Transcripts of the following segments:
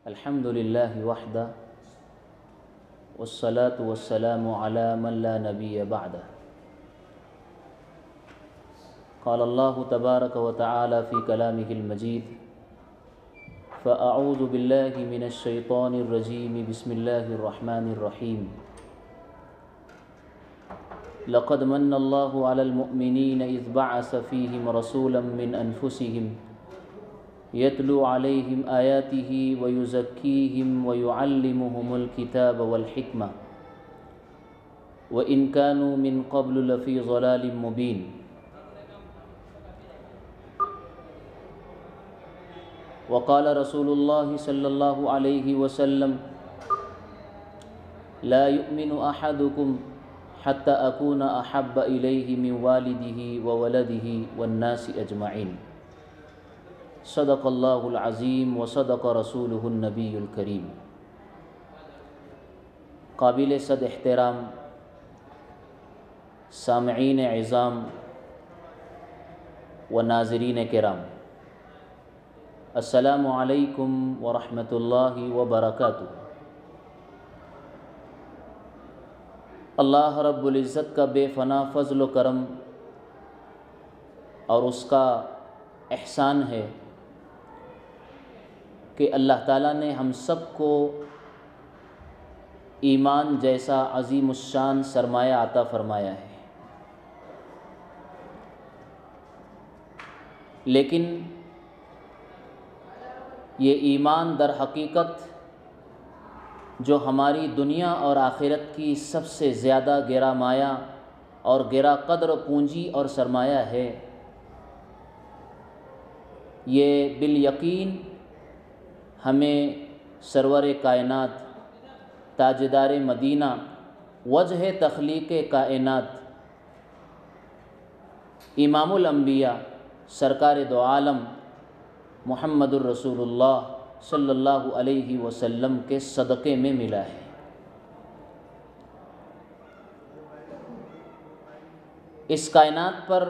الحمدللہ وحدہ والصلاة والسلام علی من لا نبی بعدہ قال اللہ تبارک وتعالی فی کلامہ المجید فأعوذ باللہ من الشیطان الرجیم بسم اللہ الرحمن الرحیم لقد من اللہ علی المؤمنین اذ بعث فیہم رسولا من انفسہم یتلو علیہم آیاتہ ویزکیہم ویعلمہم الکتاب والحکمہ وإن كانوا من قبل لفی ضلال مبین۔ وقال رسول اللہ صلی اللہ علیہ وسلم لا يؤمن احدکم حتى اکون احب الیہ من والدہ وولدہ والناس اجمعین۔ صدق اللہ العظیم وصدق رسولہ النبی الکریم۔ قابل صد احترام سامعین عظام و ناظرین کرام، السلام علیکم ورحمۃ اللہ وبرکاتہ۔ اللہ رب العزت کا بے فنا فضل و کرم اور اس کا احسان ہے کہ اللہ تعالیٰ نے ہم سب کو ایمان جیسا عظیم الشان سرمایہ عطا فرمایا ہے، لیکن یہ ایمان در حقیقت جو ہماری دنیا اور آخرت کی سب سے زیادہ گرا مایہ اور گرا قدر پونجی اور سرمایہ ہے، یہ بالیقین ہمیں سرور کائنات تاجدار مدینہ وجہ تخلیق کائنات امام الانبیاء سرکار دو عالم محمد الرسول اللہ صلی اللہ علیہ وسلم کے صدقے میں ملا ہے۔ اس کائنات پر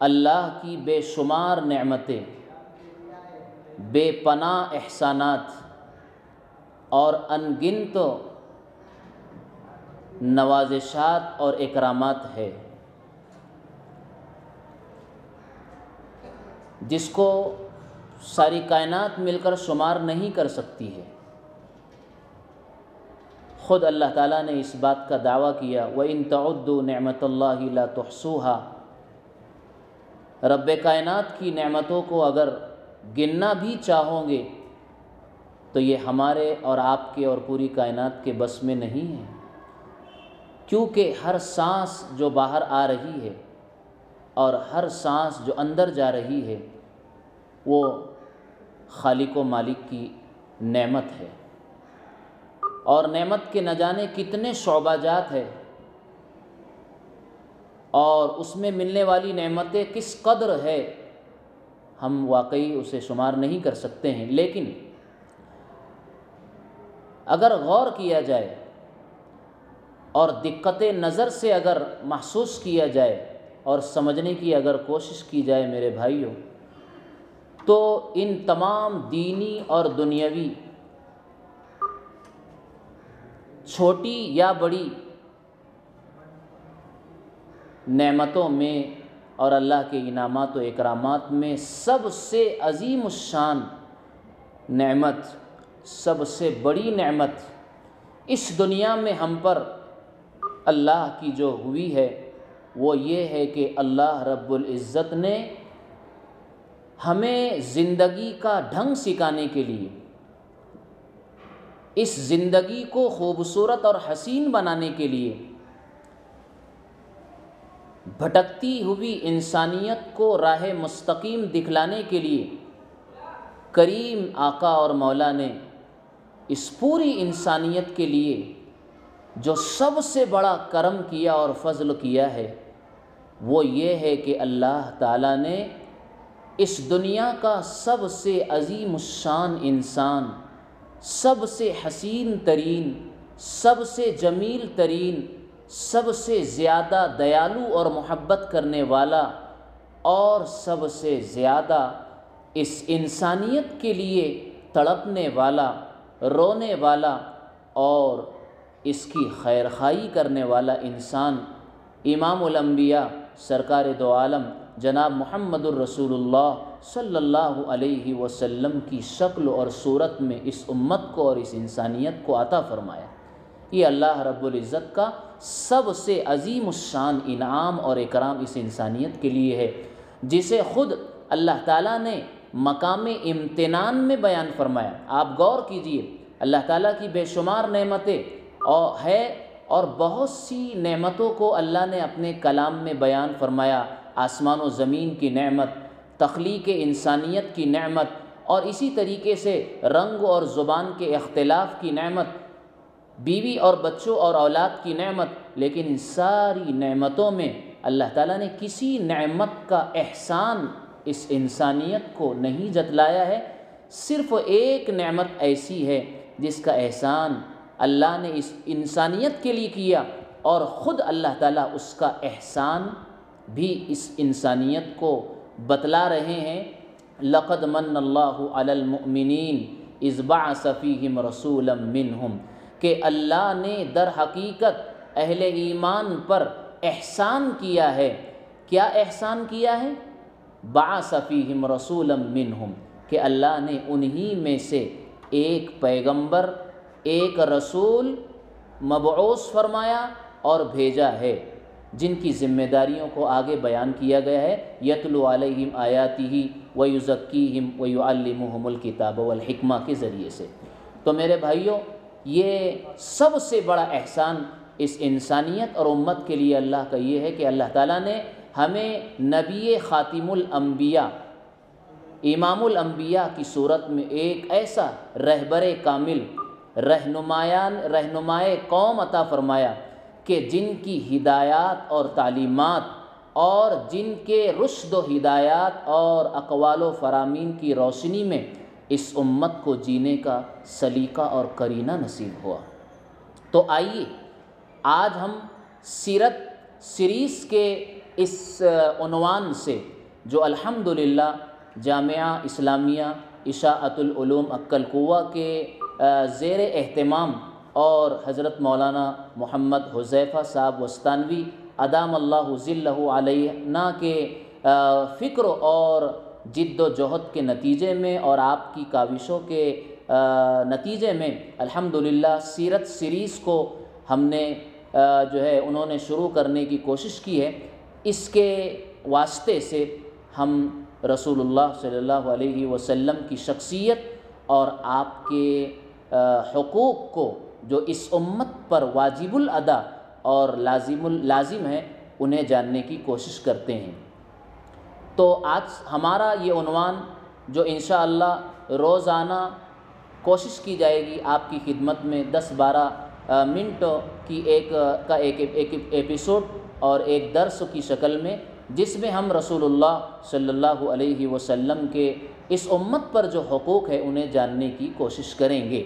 اللہ کی بے شمار نعمتیں، بے پناہ احسانات اور انگنت نوازشات اور اکرامات ہے، جس کو ساری کائنات مل کر شمار نہیں کر سکتی ہے۔ خود اللہ تعالیٰ نے اس بات کا دعویٰ کیا وَإِن تَعُدُّوا نِعْمَةَ اللَّهِ لَا تُحْصُوهَا، رب کائنات کی نعمتوں کو اگر گننا بھی چاہو گے تو یہ ہمارے اور آپ کے اور پوری کائنات کے بس میں نہیں ہے، کیونکہ ہر سانس جو باہر آ رہی ہے اور ہر سانس جو اندر جا رہی ہے وہ خالق و مالک کی نعمت ہے، اور نعمت کے نہ جانے کتنے شعبہ جات ہے، اور اس میں ملنے والی نعمتیں کس قدر ہے ہم واقعی اسے شمار نہیں کر سکتے ہیں۔ لیکن اگر غور کیا جائے اور دقت نظر سے اگر محسوس کیا جائے اور سمجھنے کی اگر کوشش کی جائے میرے بھائیوں، تو ان تمام دینی اور دنیاوی چھوٹی یا بڑی نعمتوں میں اور اللہ کے انعامات و اکرامات میں سب سے عظیم الشان نعمت، سب سے بڑی نعمت اس دنیا میں ہم پر اللہ کی جو ہوئی ہے وہ یہ ہے کہ اللہ رب العزت نے ہمیں زندگی کا ڈھنگ سکھانے کے لیے، اس زندگی کو خوبصورت اور حسین بنانے کے لیے، بھٹکتی ہوئی انسانیت کو راہ مستقیم دکھلانے کے لیے کریم آقا اور مولا نے اس پوری انسانیت کے لیے جو سب سے بڑا کرم کیا اور فضل کیا ہے وہ یہ ہے کہ اللہ تعالیٰ نے اس دنیا کا سب سے عظیم الشان انسان، سب سے حسین ترین سب سے جمیل ترین، سب سے زیادہ دیالو اور محبت کرنے والا، اور سب سے زیادہ اس انسانیت کے لیے تڑپنے والا، رونے والا اور اس کی خیرخواہی کرنے والا انسان امام الانبیاء سرکار دو عالم جناب محمد الرسول اللہ صلی اللہ علیہ وسلم کی شکل اور صورت میں اس امت کو اور اس انسانیت کو عطا فرمایا۔ یہ اللہ رب العزت کا سب سے عظیم الشان انعام اور اکرام اس انسانیت کے لیے ہے، جسے خود اللہ تعالیٰ نے مقام امتنان میں بیان فرمایا۔ آپ غور کیجئے، اللہ تعالیٰ کی بے شمار نعمتیں اور بہت سی نعمتوں کو اللہ نے اپنے کلام میں بیان فرمایا۔ آسمان و زمین کی نعمت، تخلیق انسانیت کی نعمت، اور اسی طریقے سے رنگ اور زبان کے اختلاف کی نعمت، بیوی اور بچوں اور اولاد کی نعمت، لیکن ان ساری نعمتوں میں اللہ تعالیٰ نے کسی نعمت کا احسان اس انسانیت کو نہیں جتلایا ہے۔ صرف ایک نعمت ایسی ہے جس کا احسان اللہ نے اس انسانیت کے لیے کیا، اور خود اللہ تعالیٰ اس کا احسان بھی اس انسانیت کو بتلا رہے ہیں۔ لقد من اللہ علی المؤمنین اذ بعث فیہم رسولا منہم، کہ اللہ نے در حقیقت اہل ایمان پر احسان کیا ہے۔ کیا احسان کیا ہے؟ بعث فیہم رسولا منہم، کہ اللہ نے انہی میں سے ایک پیغمبر، ایک رسول مبعوث فرمایا اور بھیجا ہے، جن کی ذمہ داریوں کو آگے بیان کیا گیا ہے۔ یتلو علیہم آیاتہ ویزکیہم ویعلمہم الکتاب والحکمہ کے ذریعے سے۔ تو میرے بھائیوں، یہ سب سے بڑا احسان اس انسانیت اور امت کے لیے اللہ کا یہ ہے کہ اللہ تعالیٰ نے ہمیں نبی خاتم الانبیاء، امام الانبیاء کی صورت میں ایک ایسا رہبر کامل، رہنمائے قوم عطا فرمایا کہ جن کی ہدایات اور تعلیمات اور جن کے رشد و ہدایات اور اقوال و فرامین کی روشنی میں اس امت کو جینے کا سلیقہ اور قرینہ نصیب ہوا۔ تو آئیے آج ہم سیرت سیریز کے اس عنوان سے، جو الحمدللہ جامعہ اسلامیہ اشاعۃ العلوم اکل کوہ کے زیر اہتمام اور حضرت مولانا محمد حذیفہ صاحب وستانوی ادام اللہ ظلہ علیہ کے فکر اور جد و جہد کے نتیجے میں اور آپ کی کاوشوں کے نتیجے میں الحمدللہ سیرت سیریز کو ہم نے انہوں نے شروع کرنے کی کوشش کی ہے۔ اس کے واسطے سے ہم رسول اللہ صلی اللہ علیہ وسلم کی شخصیت اور آپ کے حقوق کو جو اس امت پر واجب الادا اور لازم ہے، انہیں جاننے کی کوشش کرتے ہیں۔ تو آج ہمارا یہ عنوان جو انشاءاللہ روزانہ کوشش کی جائے گی آپ کی خدمت میں 10-12 منٹ کی ایک ایپیسوڈ اور ایک درس کی شکل میں، جس میں ہم رسول اللہ صلی اللہ علیہ وسلم کے اس امت پر جو حقوق ہے انہیں جاننے کی کوشش کریں گے۔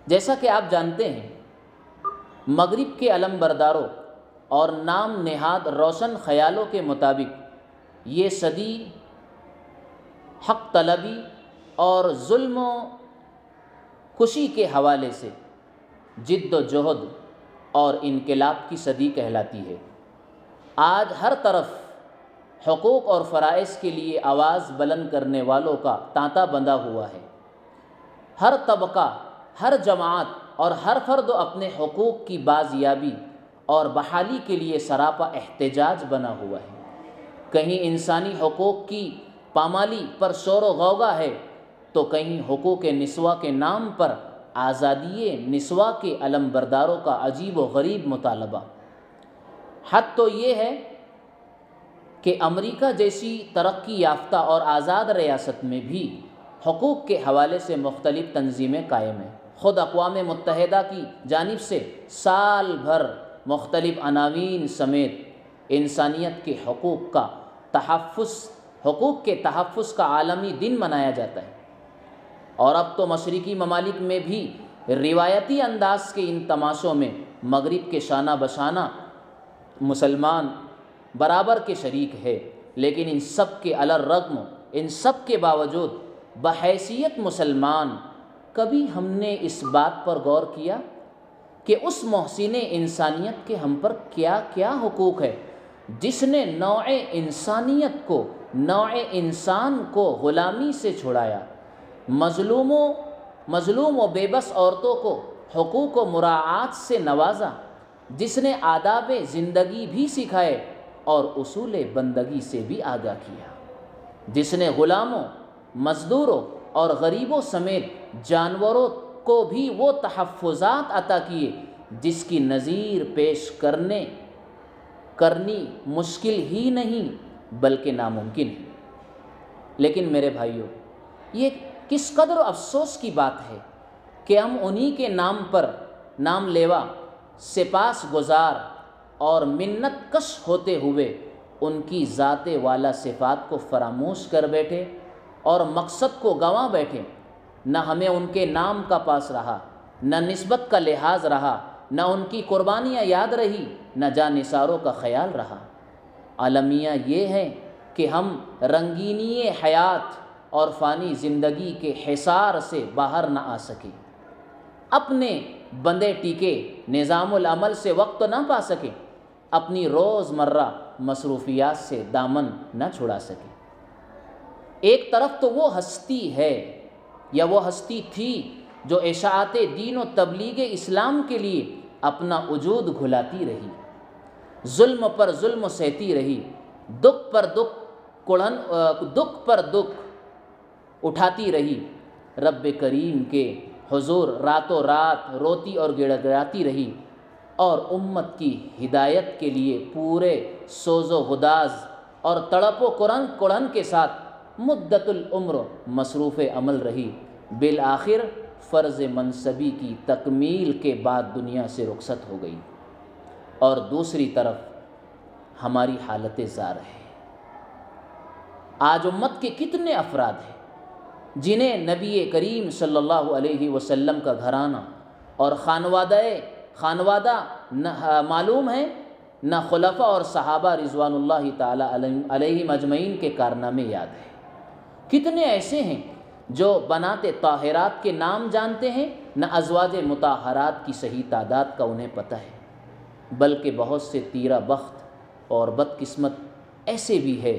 جیسا کہ آپ جانتے ہیں، مغرب کے علم برداروں اور نام نہاد روشن خیالوں کے مطابق یہ صدی حق طلبی اور ظلم و کشی کے حوالے سے جد و جہد اور انقلاب کی صدی کہلاتی ہے۔ آج ہر طرف حقوق اور فرائض کے لیے آواز بلند کرنے والوں کا تانتا بندھا ہوا ہے۔ ہر طبقہ، ہر جماعت اور ہر فرد اپنے حقوق کی بازیابی اور بحالی کے لیے سراپا احتجاج بنا ہوا ہے۔ کہیں انسانی حقوق کی پامالی پر شور و غوغا ہے، تو کہیں حقوق نسواں کے نام پر آزادی نسواں کے علم برداروں کا عجیب و غریب مطالبہ۔ حد تو یہ ہے کہ امریکہ جیسی ترقی یافتہ اور آزاد ریاست میں بھی حقوق کے حوالے سے مختلف تنظیمیں قائم ہیں۔ خود اقوام متحدہ کی جانب سے سال بھر مختلف عناوین سمیت انسانیت کے حقوق کے تحفظ کا عالمی دن منایا جاتا ہے۔ اور اب تو مشرقی ممالک میں بھی روایتی انداز کے ان تماشوں میں مغرب کے شانہ بشانہ مسلمان برابر کے شریک ہے، لیکن ان سب کے علی الرغم، ان سب کے باوجود بحیثیت مسلمان کبھی ہم نے اس بات پر غور کیا کہ اس محسن انسانیت کے ہم پر کیا کیا حقوق ہے جس نے نوع انسانیت کو، نوع انسان کو غلامی سے چھڑایا، مظلوم و بے بس عورتوں کو حقوق و مراعات سے نوازا، جس نے آداب زندگی بھی سکھائے اور اصول بندگی سے بھی آگاہ کیا، جس نے غلاموں، مزدوروں اور غریبوں سمیت جانوروں کو بھی وہ تحفظات عطا کیے جس کی نظیر پیش کرنی مشکل ہی نہیں بلکہ ناممکن ہے۔ لیکن میرے بھائیوں، یہ کس قدر افسوس کی بات ہے کہ ہم انہی کے نام پر نام لیوا، سپاس گزار اور منت کش ہوتے ہوئے ان کی ذات والا صفات کو فراموش کر بیٹھے اور مقصد کو گنوا بیٹھے۔ نہ ہمیں ان کے نام کا پاس رہا، نہ نسبت کا لحاظ رہا، نہ ان کی قربانیاں یاد رہی، نہ جانثاروں کا خیال رہا۔ المیہ یہ ہے کہ ہم رنگینی حیات اور فانی زندگی کے حصار سے باہر نہ آ سکے، اپنے بندے ٹیکے نظام العمل سے وقت نہ پا سکے، اپنی روزمرہ مصروفیات سے دامن نہ چھڑا سکے۔ ایک طرف تو وہ ہستی ہے یا وہ ہستی تھی جو اشاعت دین و تبلیغ اسلام کے لیے اپنا وجود گھلاتی رہی، ظلم پر ظلم سہتی رہی، دکھ پر دکھ اٹھاتی رہی، رب کریم کے حضور راتوں رات روتی اور گڑ گڑاتی رہی، اور امت کی ہدایت کے لیے پورے سوز و غداز اور تڑپ و کڑن کے ساتھ مدت العمر مصروف عمل رہی، بالآخر فرض منصبی کی تکمیل کے بعد دنیا سے رخصت ہو گئی۔ اور دوسری طرف ہماری حالت زار ہے۔ آج امت کے کتنے افراد ہیں جنہیں نبی کریم صلی اللہ علیہ وسلم کا گھرانہ اور خانوادہ نہ معلوم ہے، نہ خلفاء اور صحابہ رضوان اللہ تعالی علیہم اجمعین کے کارنامے یاد ہیں۔ کتنے ایسے ہیں جو بنات طاہرات کے نام جانتے ہیں، نہ ازواج مطہرات کی صحیح تعداد کا انہیں پتہ ہے، بلکہ بہت سے تیرہ بخت اور بدقسمت ایسے بھی ہے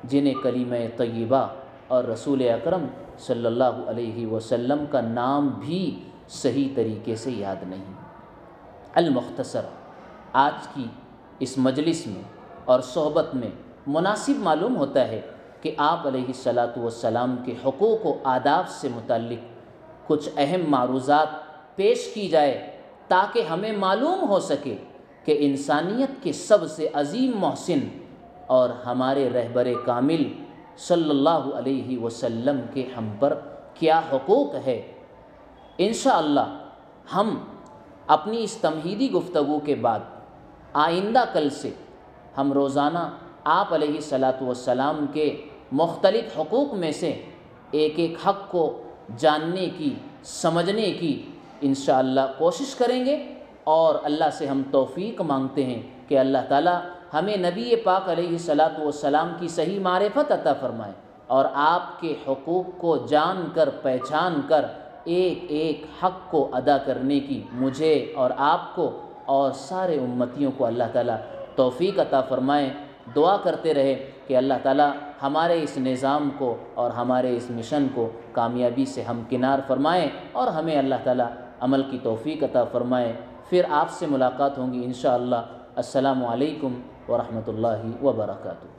جنہیں کلمہ طیبہ اور رسول اکرم صلی اللہ علیہ وسلم کا نام بھی صحیح طریقے سے یاد نہیں۔ المختصر، آج کی اس مجلس میں اور صحبت میں مناسب معلوم ہوتا ہے کہ آپ علیہ الصلاۃ والسلام کے حقوق و آداب سے متعلق کچھ اہم معروضات پیش کی جائے تاکہ ہمیں معلوم ہو سکے کہ انسانیت کے سب سے عظیم محسن اور ہمارے رہبر کامل صلی اللہ علیہ وسلم کے ہم پر کیا حقوق ہے۔ انشاءاللہ ہم اپنی اس تمہیدی گفتگو کے بعد آئندہ کل سے ہم روزانہ آپ علیہ الصلاۃ والسلام کے مختلف حقوق میں سے ایک ایک حق کو جاننے کی، سمجھنے کی انشاءاللہ کوشش کریں گے، اور اللہ سے ہم توفیق مانگتے ہیں کہ اللہ تعالی ہمیں نبی پاک علیہ الصلاۃ والسلام کی صحیح معرفت عطا فرمائے اور آپ کے حقوق کو جان کر پہچان کر ایک ایک حق کو ادا کرنے کی مجھے اور آپ کو اور سارے امتیوں کو اللہ تعالیٰ توفیق عطا فرمائے۔ دعا کرتے رہے کہ اللہ تعالیٰ ہمارے اس نظام کو اور ہمارے اس مشن کو کامیابی سے ہمکنار فرمائے اور ہمیں اللہ تعالیٰ عمل کی توفیق عطا فرمائے۔ پھر آپ سے ملاقات ہوں گی انشاءاللہ۔ السلام علیکم ورحمۃ اللہ وبرکاتہ۔